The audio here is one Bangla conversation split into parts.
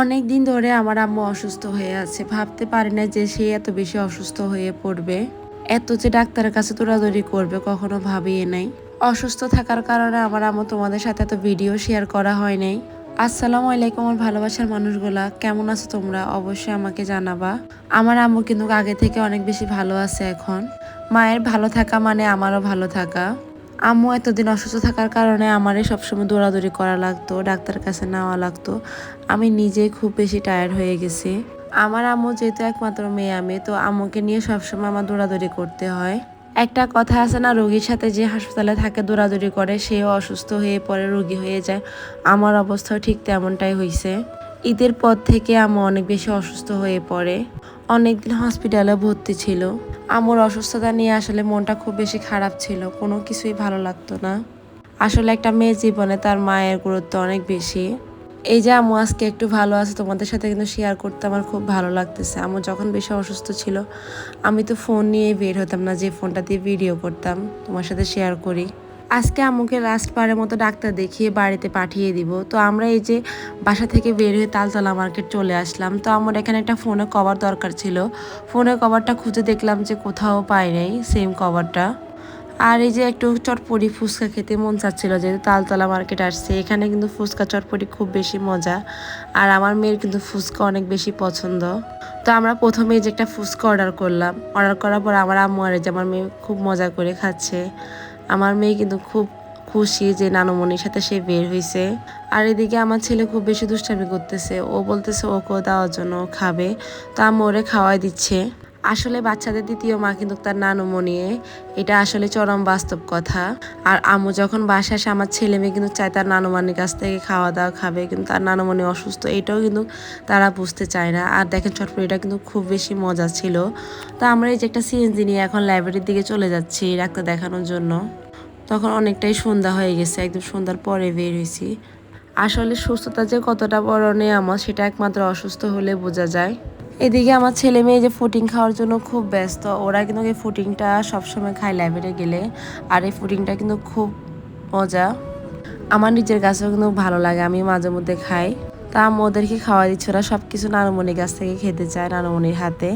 অনেক দিন ধরে আমার আম্মু অসুস্থ হয়ে আছে। ভাবতে পারি না যে সে এত বেশি অসুস্থ হয়ে পড়বে। এত যে ডাক্তারের কাছে দৌড়াদৌড়ি করবে কখনো ভাবিয়ে নাই। অসুস্থ থাকার কারণে আমার আম্মু তোমাদের সাথে এত ভিডিও শেয়ার করা হয় নাই। আসসালামু আলাইকুম আমার ভালোবাসার মানুষগুলা, কেমন আছো তোমরা? অবশ্যই আমাকে জানাবা। আমার আম্মু কিন্তু আগে থেকে অনেক বেশি ভালো আছে এখন। মায়ের ভালো থাকা মানে আমারও ভালো থাকা। আম্মু এতদিন অসুস্থ থাকার কারণে আমারই সবসময় দৌড়াদৌড়ি করা লাগতো, ডাক্তারের কাছে নেওয়া লাগতো। আমি নিজেই খুব বেশি টায়ার্ড হয়ে গেছি। আমার আম্মু যেহেতু একমাত্র মেয়ে, আমি তো আম্মুকে নিয়ে সবসময় আমার দৌড়াদৌড়ি করতে হয়। একটা কথা আছে না, রোগীর সাথে যে হাসপাতালে থাকে দৌড়াদৌড়ি করে সেও অসুস্থ হয়ে পড়ে, রোগী হয়ে যায়। আমার অবস্থাও ঠিক তেমনটাই হয়েছে। ঈদের পর থেকে আম্মু অনেক বেশি অসুস্থ হয়ে পড়ে, অনেকদিন হসপিটালে ভর্তি ছিল। আম্মুর অসুস্থতা নিয়ে আসলে মনটা খুব বেশি খারাপ ছিল, কোনো কিছুই ভালো লাগতো না। আসলে একটা মেয়ের জীবনে তার মায়ের গুরুত্ব অনেক বেশি। এই যে আম্মু আজকে একটু ভালো আছে, তোমাদের সাথে কিন্তু শেয়ার করতে আমার খুব ভালো লাগতেছে। আম্মু যখন বেশি অসুস্থ ছিল আমি তো ফোন নিয়ে বের হতাম না, যে ফোনটা দিয়ে ভিডিও করতাম তোমার সাথে শেয়ার করি। আজকে আম্মুকে লাস্ট বারের মতো ডাক্তার দেখিয়ে বাড়িতে পাঠিয়ে দিব। তো আমরা এই যে বাসা থেকে বের হয়ে তালতলা মার্কেট চলে আসলাম। তো আমার এখানে একটা ফোনের কভার দরকার ছিল। ফোনের কভারটা খুঁজে দেখলাম যে কোথাও পাই নাই সেম কভারটা। আর এই যে একটু চটপটি ফুচকা খেতে মন চাচ্ছিল, যেহেতু তালতলা মার্কেট আসছে, এখানে কিন্তু ফুচকা চটপটি খুব বেশি মজা। আর আমার মেয়ের কিন্তু ফুচকা অনেক বেশি পছন্দ। তো আমরা প্রথমেই যে একটা ফুচকা অর্ডার করলাম। অর্ডার করার পর আমার আম্মু আর এই যে আমার মেয়ে খুব মজা করে খাচ্ছে। আমার মেয়ে কিন্তু খুব খুশি যে নানুমণির সাথে সে বের হয়েছে। আর এদিকে আমার ছেলে খুব বেশি দুষ্টামি করতেছে, ও বলতেছে ওকেও দেওয়ার জন্য ও খাবে। তো আম্মু ওরে খাওয়াই দিচ্ছে। আসলে বাচ্চাদের দ্বিতীয় মা কিন্তু তার নানুমণি, এটা আসলে চরম বাস্তব কথা। আর আম্মু যখন বাসায় আসে আমার ছেলে মেয়ে কিন্তু চায় তার নানুমণির কাছ থেকে খাওয়া দাওয়া খাবে, কিন্তু তার নানুমণি অসুস্থ, এটাও কিন্তু তারা বুঝতে চায় না। আর দেখেন চটপটিটা কিন্তু খুব বেশি মজা ছিল। তো আমরা এই যে একটা সিএনজি নিয়ে এখন লাইব্রেরির দিকে চলে যাচ্ছি ডাক্তার দেখানোর জন্য। তখন অনেকটাই সন্ধ্যা হয়ে গেছে, একদম সন্ধ্যার পরে বের হয়েছি। আসলে সুস্থতা যে কতটা বড় নেয়ামত সেটা একমাত্র অসুস্থ হলে বোঝা যায়। এদিকে আমার ছেলে মেয়ে যে ফুডিং খাওয়ার জন্য খুব ব্যস্ত, ওরা কিন্তু এই ফুডিংটা সবসময় খায় লাইব্রেরি গেলে। আর এই ফুডিংটা কিন্তু খুব মজা, আমার নিজের কাছেও কিন্তু ভালো লাগে, আমি মাঝে মধ্যে খাই। তা ওদেরকে খাওয়া দিচ্ছে, ওরা সব কিছু নানুমণির কাছ থেকে খেতে চায়, নানুমণির হাতে।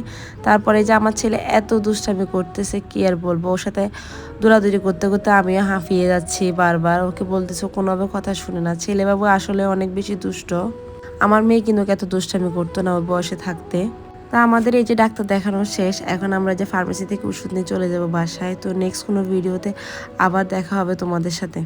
তারপরে যে আমার ছেলে এত দুষ্টামি করতেছে কি আর বলবো, ওর সাথে দৌড়াদৌড়ি করতে করতে আমিও হাঁফিয়ে যাচ্ছি বারবার। ওকে বলতেছে কোনোভাবে কথা শুনে না। ছেলেবাবু আসলে অনেক বেশি দুষ্ট। আমার মেয়ে কিন্তু এত দুষ্টামি করতো না ওই বয়সে থাকতে। তা আমাদের এই যে ডাক্তার দেখানো শেষ, এখন আমরা যে ফার্মেসি থেকে ওষুধ নিয়ে চলে যাব বাসায়। তো নেক্সট কোনো ভিডিওতে আবার দেখা হবে তোমাদের সাথে।